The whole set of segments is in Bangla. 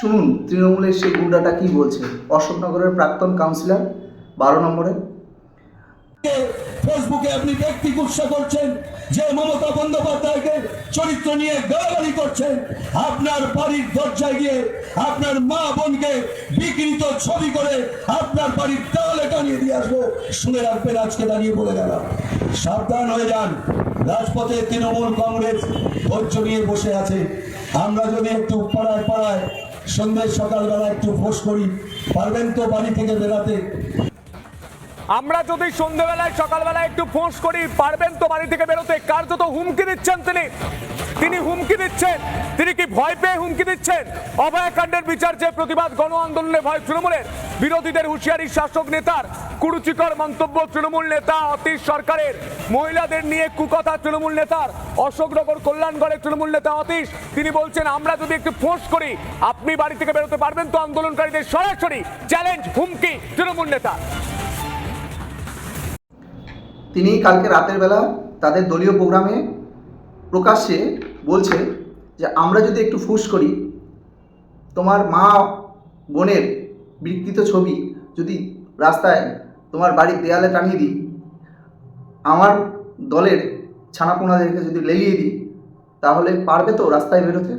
শুনুন তৃণমূলের সেই গুন্ডাটা কি বলছে। অশোকনগরের প্রাক্তন কাউন্সিলর 12 নম্বরে ফেসবুকে আপনি ব্যক্তি গুচ্ছা করছেন, যে মমতা বন্দ্যোপাধ্যায়কে চরিত্র নিয়ে গালাগালি করছেন। আপনার বাড়ির দরজায় গিয়ে আপনার মা বোনকে বিকৃত ছবি করে আপনার বাড়ির দেওয়ালে টানিয়ে দিয়ে আসবো। শুনে রাখবেন, আজকে দাঁড়িয়ে বলে গেলাম, সাবধান হয়ে যান। রাজপথে তৃণমূল কংগ্রেস ধৈর্য নিয়ে বসে আছে। আমরা যদি একটু পাড়ায় পাড়ায় সন্ধ্যে সকালবেলা একটু ফোঁস করি, পারবেন তো বাড়ি থেকে বেরাতে? আমরা যদি সন্ধ্যাবেলায় সকালবেলায় একটু ফোঁস করি, পারবেন তো বাড়ি থেকে বেরোতে? কার্যত হুমকি দিচ্ছেন তিনি হুমকি দিচ্ছেন। তিনি কি ভয় পেয়ে হুমকি দিচ্ছেন? অভয়াকাণ্ডের বিচার যে প্রতিবাদ গণ আন্দোলনে ভয় তৃণমূলের, বিরোধীদের হুঁশিয়ারি শাসক নেতার, কুরুচিকর মন্তব্য তৃণমূল নেতা অতীশ সরকারের, মহিলাদের নিয়ে কুকথা তৃণমূল নেতার, অশোকনগর কল্যাণগড়ের তৃণমূল নেতা অতীশ, তিনি বলছেন আমরা যদি একটু ফোঁস করি আপনি বাড়ি থেকে বেরোতে পারবেন তো? আন্দোলনকারীদের সরাসরি চ্যালেঞ্জ, হুমকি তৃণমূল নেতা। তিনি কালকে রাতের বেলা তাদের দলীয় প্রোগ্রামে প্রকাশ্যে বলছে যে আমরা যদি একটু ফুস করি, তোমার মা বোনের বিকৃত ছবি যদি রাস্তায় তোমার বাড়ির দেয়ালে টানিয়ে দিই, আমার দলের ছানাপোনাদেরকে যদি লেলিয়ে দিই, তাহলে পারবে তো রাস্তায় বেরোতে?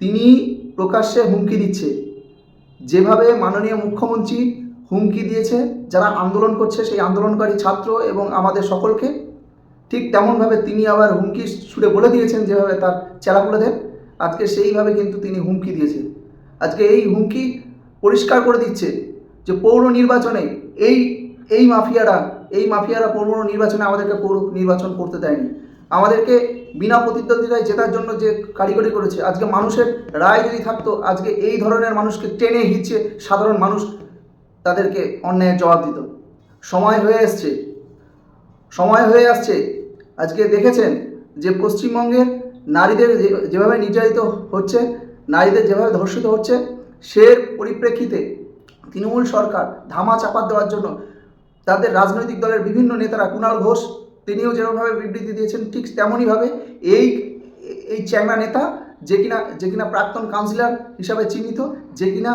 তিনি প্রকাশ্যে হুমকি দিচ্ছে। যেভাবে মাননীয় মুখ্যমন্ত্রী হুমকি দিয়েছে যারা আন্দোলন করছে, সেই আন্দোলনকারী ছাত্র এবং আমাদের সকলকে, ঠিক তেমনভাবে তিনি আবার হুমকি সুরে বলে দিয়েছেন যেভাবে তার চেলাপুলেদের, আজকে সেইভাবে কিন্তু তিনি হুমকি দিয়েছেন। আজকে এই হুমকি পরিষ্কার করে দিচ্ছে যে পৌর নির্বাচনে এই মাফিয়ারা পৌর নির্বাচনে আমাদেরকে পৌর নির্বাচন করতে দেয়নি। আমাদেরকে বিনা প্রতিদ্বন্দ্বিতায় জেতার জন্য যে কারিগরি করেছে, আজকে মানুষের রায় যদি থাকতো, আজকে এই ধরনের মানুষকে টেনে হিঁচে সাধারণ মানুষ তাদেরকে অন্যায়ের জবাব দিত। সময় হয়ে আসছে। আজকে দেখেছেন যে পশ্চিমবঙ্গের নারীদের যেভাবে নির্যাতিত হচ্ছে, নারীদের যেভাবে ধর্ষিত হচ্ছে, সে পরিপ্রেক্ষিতে তৃণমূল সরকার ধামা চাপা দেওয়ার জন্য তাদের রাজনৈতিক দলের বিভিন্ন নেতারা, কুণাল ঘোষ তিনিও যেভাবে বিবৃতি দিয়েছেন, ঠিক তেমনইভাবে এই চ্যাংড়া নেতা যে কিনা প্রাক্তন কাউন্সিলর হিসাবে চিহ্নিত, যে কিনা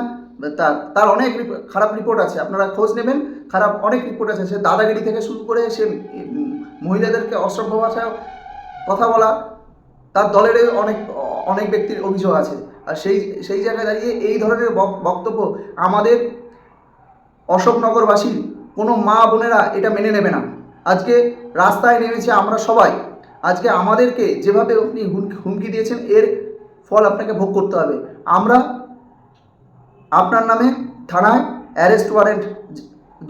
তার অনেক খারাপ রিপোর্ট আছে, আপনারা খোঁজ নেবেন, খারাপ অনেক রিপোর্ট আছে। সে দাদাগিরি থেকে শুরু করে সে মহিলাদেরকে অসভ্য ভাষায় কথা বলা, তার দলের অনেক ব্যক্তির অভিযোগ আছে। আর সেই জায়গায় দাঁড়িয়ে এই ধরনের বক্তব্য আমাদের অশোকনগরবাসী কোনো মা বোনেরা এটা মেনে নেবে না। আজকে রাস্তায় নেমেছে আমরা সবাই। আজকে আমাদেরকে যেভাবে আপনি হুমকি দিয়েছেন, এর ফল আপনাকে ভোগ করতে হবে। আমরা আপনার নামে থানায় অ্যারেস্ট ওয়ারেন্ট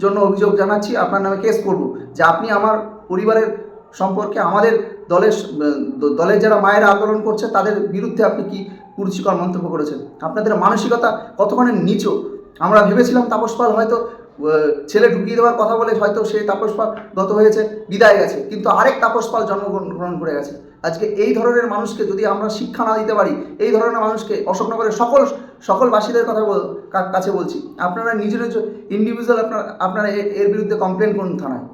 জন্য অভিযোগ জানাচ্ছি, আপনার নামে কেস করব যে আপনি আমার পরিবারের সম্পর্কে, আমাদের দলের যারা মায়েরা আন্দোলন করছে তাদের বিরুদ্ধে আপনি কি কুরুচিকর মন্তব্য করেছেন। আপনাদের মানসিকতা কতখানি নিচু। আমরা ভেবেছিলাম তাপস পাল হয়তো ছেলে ঢুকিয়ে দেওয়ার কথা বলে হয়তো সে তাপস পাল গত হয়েছে, বিদায় গেছে, কিন্তু আরেক তাপস পাল জন্মগ্রহণ করে গেছে। আজকে এই ধরনের মানুষকে যদি আমরা শিক্ষা না দিতে পারি, এই ধরনের মানুষকে, অশোকনগরের সকল বাসীদের কাছে বলছি, আপনারা নিজের ইন্ডিভিজুয়াল আপনারা এর বিরুদ্ধে কমপ্লেন করুন থানায়।